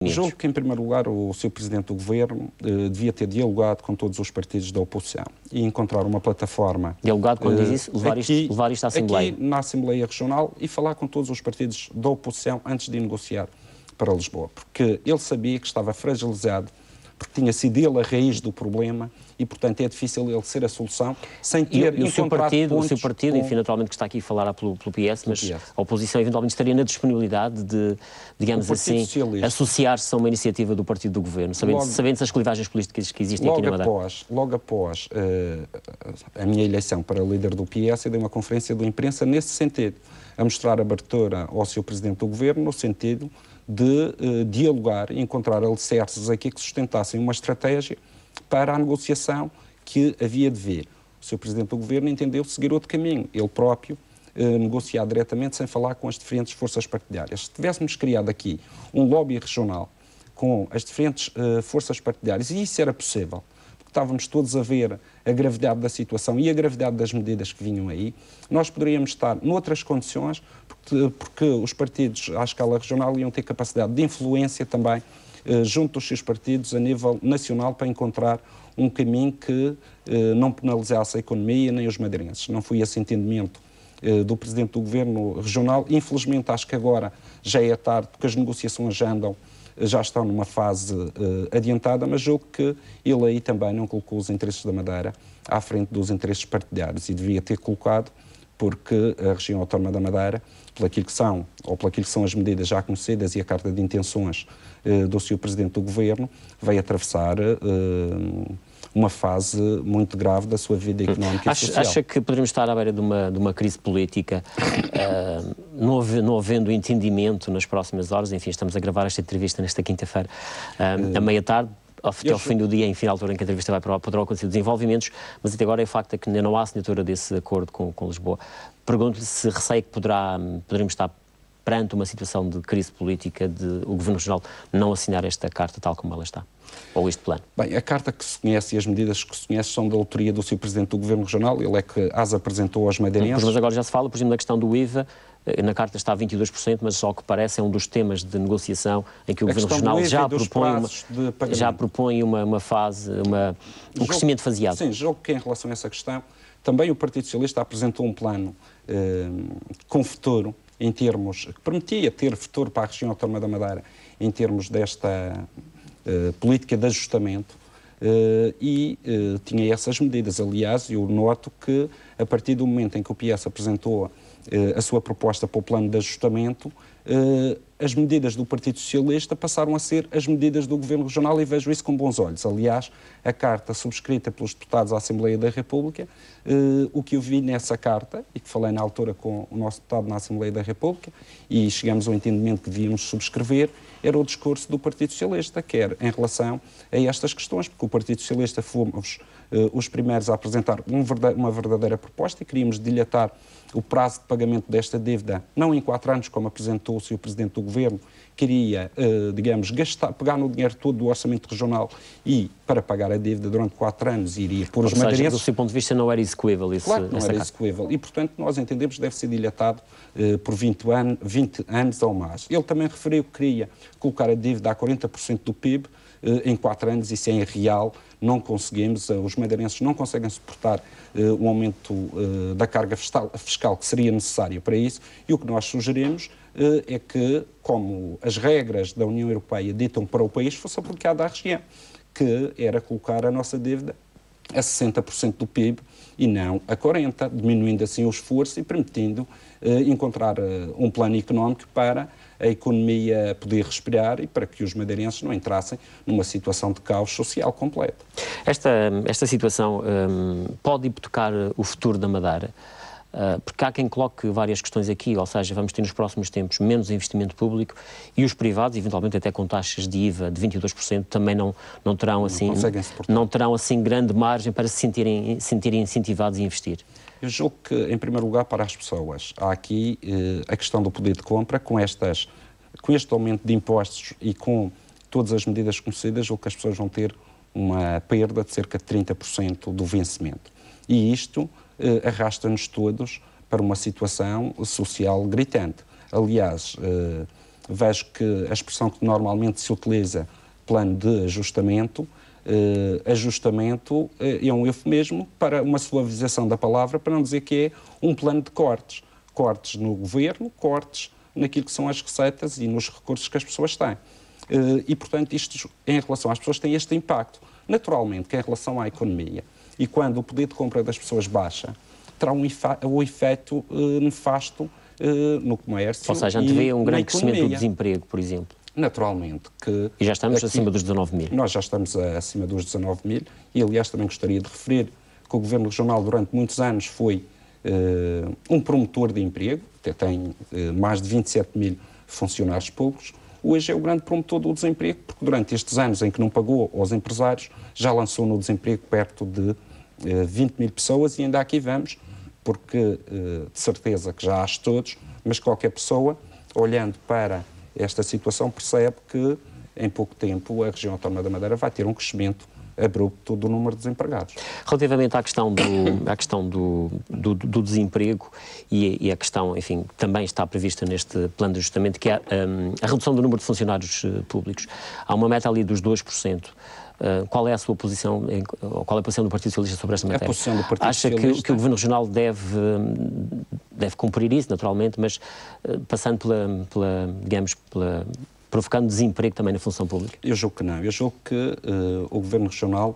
500? Julgo que, em primeiro lugar, o Sr. Presidente do Governo devia ter dialogado com todos os partidos da oposição e encontrar uma plataforma... Dialogado, quando diz isso, levar isto à Assembleia? Aqui, na Assembleia Regional, e falar com todos os partidos da oposição antes de negociar para Lisboa. Porque ele sabia que estava fragilizado, porque tinha sido ele a raiz do problema e, portanto, é difícil ele ser a solução sem ter encontrado o seu partido, enfim, naturalmente que está aqui a falar pelo PS, mas a oposição eventualmente estaria na disponibilidade de, digamos assim, associar-se a uma iniciativa do Partido do Governo, sabendo-se as clivagens políticas que existem aqui na Madeira. Logo após a minha eleição para líder do PS, eu dei uma conferência de imprensa nesse sentido, a mostrar abertura ao Sr. Presidente do Governo, no sentido de dialogar e encontrar alicerces aqui que sustentassem uma estratégia para a negociação que havia de vir. O Sr. Presidente do Governo entendeu seguir outro caminho, ele próprio negociar diretamente sem falar com as diferentes forças partidárias. Se tivéssemos criado aqui um lobby regional com as diferentes forças partidárias, e isso era possível, porque estávamos todos a ver a gravidade da situação e a gravidade das medidas que vinham aí, nós poderíamos estar noutras condições, porque os partidos à escala regional iam ter capacidade de influência também junto dos seus partidos a nível nacional para encontrar um caminho que não penalizasse a economia nem os madeirenses. Não foi esse entendimento do Presidente do Governo Regional. Infelizmente, acho que agora já é tarde, porque as negociações já estão numa fase adiantada, mas julgo que ele aí também não colocou os interesses da Madeira à frente dos interesses partidários e devia ter colocado, porque a região autónoma da Madeira, pelo que são as medidas já conhecidas e a carta de intenções do Sr. Presidente do Governo, vai atravessar uma fase muito grave da sua vida económica e social. Acha que poderíamos estar à beira de uma crise política, não havendo entendimento nas próximas horas? Enfim, estamos a gravar esta entrevista nesta quinta-feira, à meia-tarde, até ao fim do dia, enfim, a altura em que a entrevista vai poderão acontecer desenvolvimentos, mas até agora é o facto de que ainda não há assinatura desse acordo com Lisboa. Pergunto-lhe se receia que poderemos estar perante uma situação de crise política de o Governo Regional não assinar esta carta tal como ela está, ou este plano. Bem, a carta que se conhece e as medidas que se conhece são da autoria do Sr. Presidente do Governo Regional, ele é que as apresentou aos madeirenses. Mas agora já se fala, por exemplo, da questão do IVA, na carta está a 22%, mas ao que parece é um dos temas de negociação em que o Governo Regional já propõe uma fase, um crescimento faseado. Sim, julgo que em relação a essa questão, também o Partido Socialista apresentou um plano com futuro, em termos, que permitia ter futuro para a região autónoma da Madeira, em termos desta política de ajustamento, e tinha essas medidas. Aliás, eu noto que, a partir do momento em que o PS apresentou a sua proposta para o plano de ajustamento, as medidas do Partido Socialista passaram a ser as medidas do Governo Regional e vejo isso com bons olhos. Aliás, a carta subscrita pelos deputados à Assembleia da República, o que eu vi nessa carta, e que falei na altura com o nosso deputado na Assembleia da República, e chegamos ao entendimento que devíamos subscrever, era o discurso do Partido Socialista, quer em relação a estas questões, porque o Partido Socialista fomos os primeiros a apresentar uma verdadeira proposta e queríamos dilatar o prazo de pagamento desta dívida, não em 4 anos, como apresentou o Sr. Presidente do Governo, queria, digamos, pegar no dinheiro todo do orçamento regional e, para pagar a dívida durante 4 anos, iria por os madeirenses. Do seu ponto de vista não era execuível isso? Claro que não era execuível. E, portanto, nós entendemos que deve ser dilatado por 20 anos ou mais. Ele também referiu que queria colocar a dívida a 40% do PIB em 4 anos, isso é irreal, não conseguimos, os madeirenses não conseguem suportar o aumento da carga fiscal que seria necessário para isso, e o que nós sugerimos é que, como as regras da União Europeia ditam para o país, fosse aplicada à região, que era colocar a nossa dívida a 60% do PIB e não a 40%, diminuindo assim o esforço e permitindo encontrar um plano económico para a economia poder respirar e para que os madeirenses não entrassem numa situação de caos social completo. Esta situação pode hipotecar o futuro da Madeira? Porque há quem coloque várias questões aqui, ou seja, vamos ter nos próximos tempos menos investimento público e os privados, eventualmente até com taxas de IVA de 22%, também não terão assim grande margem para se sentirem incentivados a investir. Eu julgo que, em primeiro lugar, para as pessoas, há aqui a questão do poder de compra, com este aumento de impostos e com todas as medidas conhecidas, julgo que as pessoas vão ter uma perda de cerca de 30% do vencimento. E isto arrasta-nos todos para uma situação social gritante. Aliás, vejo que a expressão que normalmente se utiliza, plano de ajustamento, ajustamento é um eufemismo para uma suavização da palavra, para não dizer que é um plano de cortes. Cortes no governo, cortes naquilo que são as receitas e nos recursos que as pessoas têm. E, portanto, isto, em relação às pessoas, tem este impacto. Naturalmente, que em relação à economia, e quando o poder de compra das pessoas baixa, terá um efeito nefasto no comércio. Ou seja, antevê um grande crescimento do desemprego, por exemplo. Naturalmente. E já estamos acima dos 19 mil. Nós já estamos acima dos 19 mil, e, aliás, também gostaria de referir que o Governo Regional, durante muitos anos, foi um promotor de emprego, tem mais de 27 mil funcionários públicos. Hoje é o grande promotor do desemprego, porque durante estes anos em que não pagou aos empresários, já lançou no desemprego perto de 20 mil pessoas, e ainda aqui vamos, porque de certeza que já há estudos, mas qualquer pessoa, olhando para esta situação, percebe que em pouco tempo a região autónoma da Madeira vai ter um crescimento abrupto do número de desempregados. Relativamente à questão do desemprego e a questão, enfim, que também está prevista neste plano de ajustamento, que é a redução do número de funcionários públicos. Há uma meta ali dos 2%. Qual é a sua posição, qual é a posição do Partido Socialista sobre esta matéria? A posição do Partido Acha Socialista... que o Governo Regional deve cumprir isso, naturalmente, mas passando provocando desemprego também na função pública? Eu julgo que não. Eu julgo que o Governo Regional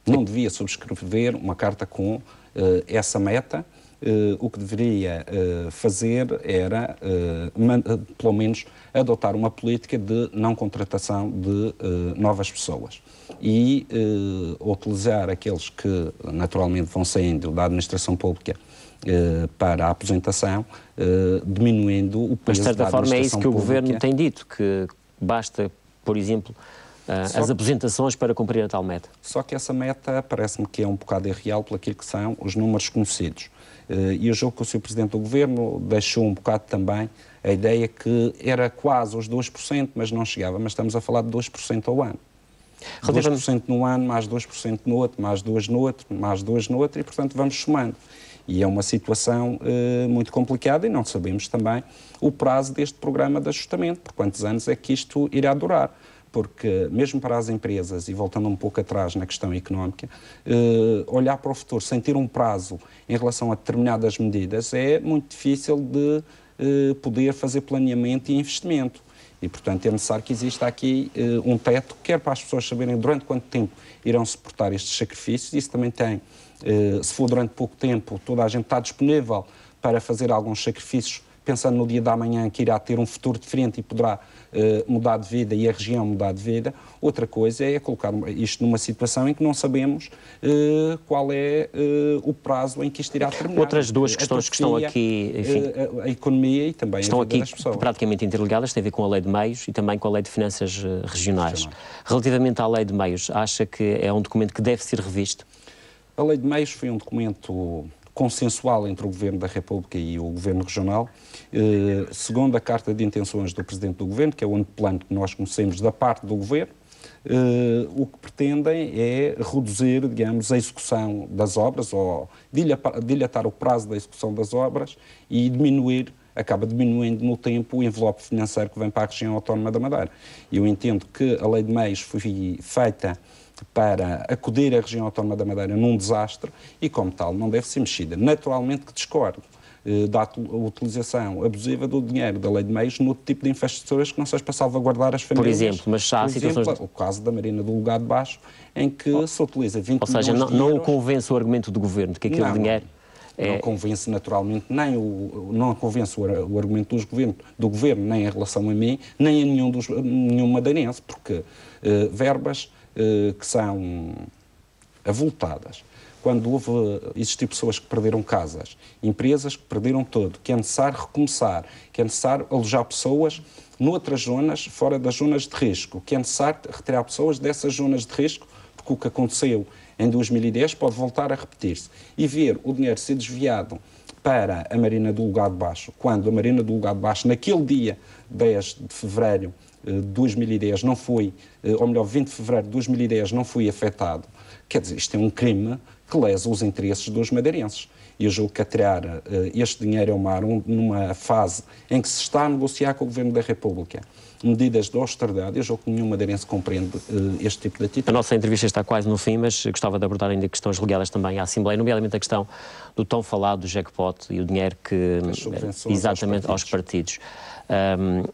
não devia subscrever uma carta com essa meta. O que deveria fazer era, pelo menos, adotar uma política de não contratação de novas pessoas e utilizar aqueles que naturalmente vão saindo da administração pública para a aposentação, diminuindo o peso da administração pública. Mas, de certa forma, é isso que o Governo tem dito, que basta, por exemplo, as aposentações para cumprir a tal meta. Só que essa meta parece-me que é um bocado irreal por aquilo que são os números conhecidos. E eu julgo que o Sr. Presidente do Governo deixou um bocado também a ideia que era quase os 2%, mas não chegava. Mas estamos a falar de 2% ao ano. 2% no ano, mais 2% no outro, mais 2% no outro, mais 2% no outro, e, portanto, vamos somando. E é uma situação muito complicada, e não sabemos também o prazo deste programa de ajustamento, por quantos anos é que isto irá durar. Porque, mesmo para as empresas, e voltando um pouco atrás na questão económica, olhar para o futuro sem ter um prazo em relação a determinadas medidas é muito difícil de poder fazer planeamento e investimento. E, portanto, é necessário que exista aqui um teto, quer para as pessoas saberem durante quanto tempo irão suportar estes sacrifícios. Isso também tem, se for durante pouco tempo, toda a gente está disponível para fazer alguns sacrifícios, pensando no dia da manhã que irá ter um futuro diferente e poderá mudar de vida e a região mudar de vida. Outra coisa é colocar isto numa situação em que não sabemos qual é o prazo em que isto irá terminar. Outras duas questões que estão aqui, enfim, a economia e também estão a vida das pessoas. Praticamente interligadas, têm a ver com a Lei de Meios e também com a Lei de Finanças Regionais. Relativamente à Lei de Meios, acha que é um documento que deve ser revisto? A Lei de Meios foi um documento consensual entre o Governo da República e o Governo Regional, segundo a Carta de Intenções do Presidente do Governo, que é o único plano que nós conhecemos da parte do Governo. O que pretendem é reduzir, digamos, a execução das obras, ou dilatar o prazo da execução das obras e acaba diminuindo no tempo o envelope financeiro que vem para a região autónoma da Madeira. Eu entendo que a Lei de Meios foi feita para acudir a região autónoma da Madeira num desastre e, como tal, não deve ser mexida. Naturalmente que discordo da utilização abusiva do dinheiro da Lei de Meios noutro tipo de infraestruturas que não seja para salvaguardar as famílias. Por exemplo, mas há situações... o caso da Marina do Lugar de Baixo, em que se utiliza 20 milhões de euros... Ou seja, não convence o argumento do Governo de que aquele dinheiro... Não convence naturalmente, não convence o argumento do Governo, nem em relação a mim, nem a nenhum madeirense, porque verbas que são avultadas, quando existir pessoas que perderam casas, empresas que perderam tudo, que é necessário recomeçar, que é necessário alojar pessoas noutras zonas, fora das zonas de risco, que é necessário retirar pessoas dessas zonas de risco, porque o que aconteceu em 2010 pode voltar a repetir-se. E ver o dinheiro ser desviado para a Marina do Lugar de Baixo, quando a Marina do Lugar de Baixo, naquele dia 10 de fevereiro de 2010 não foi, ou melhor, 20 de fevereiro de 2010 não foi afetado, quer dizer, isto é um crime que lesa os interesses dos madeirenses. e eu julgo que atirar este dinheiro ao mar numa fase em que se está a negociar com o Governo da República medidas de austeridade, eu julgo que nenhum madeirense compreende este tipo de atitude. A nossa entrevista está quase no fim, mas gostava de abordar ainda questões ligadas também à Assembleia, nomeadamente a questão do tão falado do jackpot e o dinheiro que... Exatamente, aos partidos.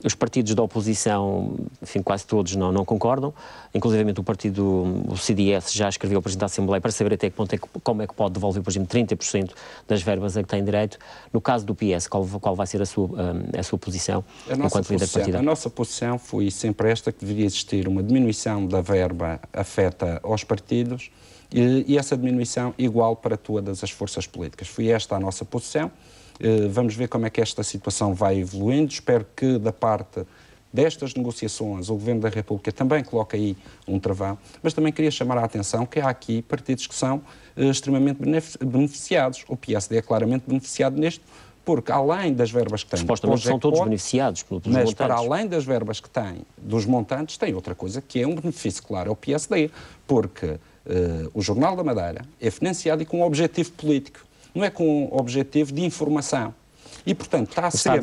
Os partidos da oposição, enfim, quase todos não concordam, inclusivamente o CDS já escreveu ao Presidente da Assembleia para saber até que ponto como é que pode devolver, por exemplo, 30% das verbas a que tem direito. No caso do PS, qual vai ser a sua posição enquanto líder partidário? A nossa posição foi sempre esta, que deveria existir uma diminuição da verba afeta aos partidos e essa diminuição igual para todas as forças políticas. Foi esta a nossa posição. Vamos ver como é que esta situação vai evoluindo. Espero que, da parte destas negociações, o Governo da República também coloque aí um travão, mas também queria chamar a atenção que há aqui partidos que são extremamente beneficiados. O PSD é claramente beneficiado neste, porque além das verbas que tem... Supostamente são todos beneficiados pelos mas montantes. Para além das verbas que tem, dos montantes, tem outra coisa que é um benefício claro ao PSD, porque o Jornal da Madeira é financiado e com um objetivo político. Não é com um objetivo de informação. E, portanto, está a ser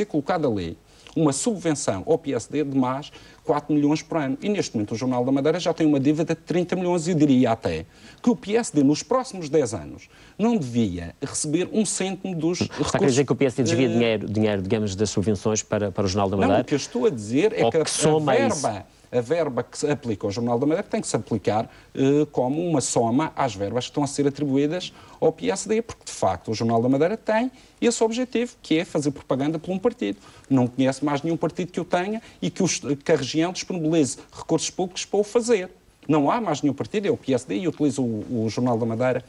colocada a lei uma subvenção ao PSD de mais 4 milhões por ano. E, neste momento, o Jornal da Madeira já tem uma dívida de 30 milhões e diria até que o PSD, nos próximos 10 anos, não devia receber um cêntimo dos recursos... Está a querer dizer que o PSD desvia dinheiro, digamos, das subvenções para o Jornal da Madeira? Não, o que eu estou a dizer é que a verba que se aplica ao Jornal da Madeira tem que se aplicar como uma soma às verbas que estão a ser atribuídas ao PSD, porque, de facto, o Jornal da Madeira tem esse objetivo, que é fazer propaganda por um partido. Não conheço mais nenhum partido que o tenha e que a região disponibilize recursos públicos para o fazer. Não há mais nenhum partido, é o PSD, e utiliza o Jornal da Madeira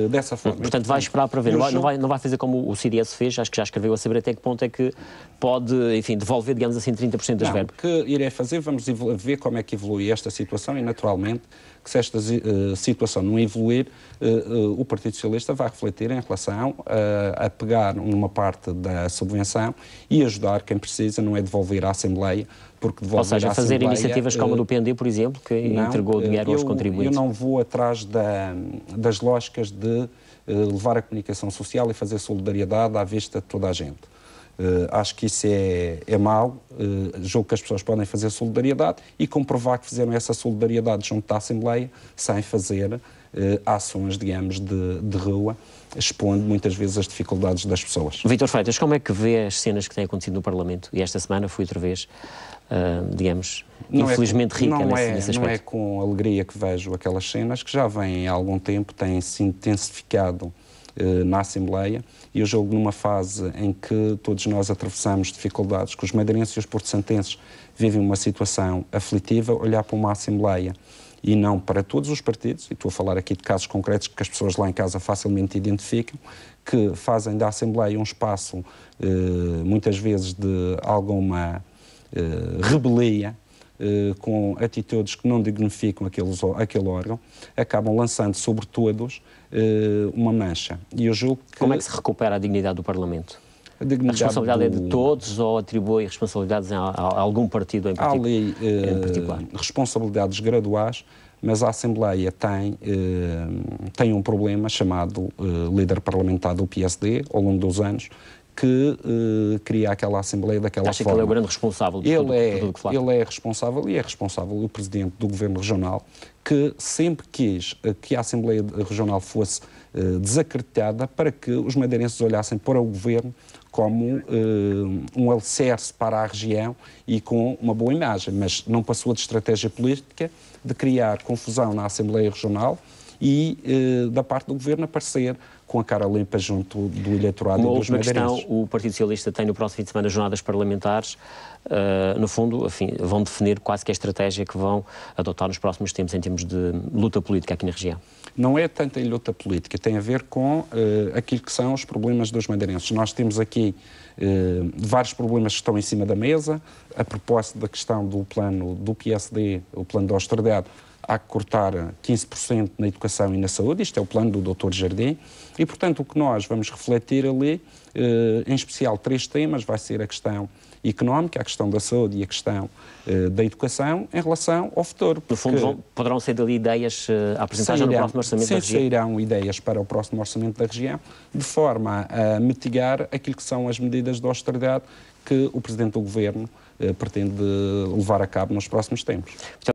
dessa forma. Portanto, vai esperar para ver, não vai fazer como o CDS fez, acho que já escreveu a saber até que ponto é que pode, enfim, devolver, digamos assim, 30% das verbas. O que irei fazer, vamos ver como é que evolui esta situação e, naturalmente, que se esta situação não evoluir, o Partido Socialista vai refletir em relação a pegar numa parte da subvenção e ajudar quem precisa, não é devolver à Assembleia, porque devolver à Assembleia... Ou seja, fazer iniciativas como a do PND, por exemplo, que entregou dinheiro aos contribuintes. Eu não vou atrás das lógicas de levar a comunicação social e fazer solidariedade à vista de toda a gente. Acho que isso é mau, julgo que as pessoas podem fazer solidariedade e comprovar que fizeram essa solidariedade junto da Assembleia sem fazer ações, digamos, de rua, expondo muitas vezes as dificuldades das pessoas. Vítor Freitas, como é que vê as cenas que têm acontecido no Parlamento? E esta semana fui outra vez, digamos, infelizmente rica nesse aspecto. Não é com alegria que vejo aquelas cenas que já vêm há algum tempo, têm se intensificado na Assembleia, e eu julgo numa fase em que todos nós atravessamos dificuldades, que os madeirenses e os porto-santenses vivem uma situação aflitiva, olhar para uma Assembleia e não para todos os partidos, e estou a falar aqui de casos concretos que as pessoas lá em casa facilmente identificam, que fazem da Assembleia um espaço, muitas vezes, de alguma rebelia, com atitudes que não dignificam aquele órgão, acabam lançando sobre todos uma mancha. E eu julgo que... Como é que se recupera a dignidade do Parlamento? A responsabilidade é de todos ou atribui responsabilidades a algum partido em particular? Responsabilidades graduais, mas a Assembleia tem um problema chamado líder parlamentar do PSD, ao longo dos anos, que cria aquela Assembleia daquela forma. Acha que ele é o grande responsável de tudo que faz? Ele é responsável, e é responsável o Presidente do Governo Regional, que sempre quis que a Assembleia Regional fosse desacreditada para que os madeirenses olhassem para o Governo como um alicerce para a região e com uma boa imagem, mas não passou de estratégia política de criar confusão na Assembleia Regional e da parte do Governo aparecer com a cara limpa junto do eleitorado e dos madeirenses. Uma questão, o Partido Socialista tem no próximo fim de semana jornadas parlamentares, no fundo, enfim, vão definir quase que a estratégia que vão adotar nos próximos tempos em termos de luta política aqui na região. Não é tanto em luta política, tem a ver com aquilo que são os problemas dos madeirenses. Nós temos aqui vários problemas que estão em cima da mesa. A propósito da questão do plano do PSD, o plano de austeridade, há que cortar 15% na educação e na saúde. Isto é o plano do Dr. Jardim. E, portanto, o que nós vamos refletir ali, em especial 3 temas, vai ser a questão económica, a questão da saúde e a questão da educação em relação ao futuro. No fundo, poderão ser dali ideias a apresentar já no próximo Orçamento da região? Sairão ideias para o próximo Orçamento da região, de forma a mitigar aquilo que são as medidas de austeridade que o Presidente do Governo pretende levar a cabo nos próximos tempos.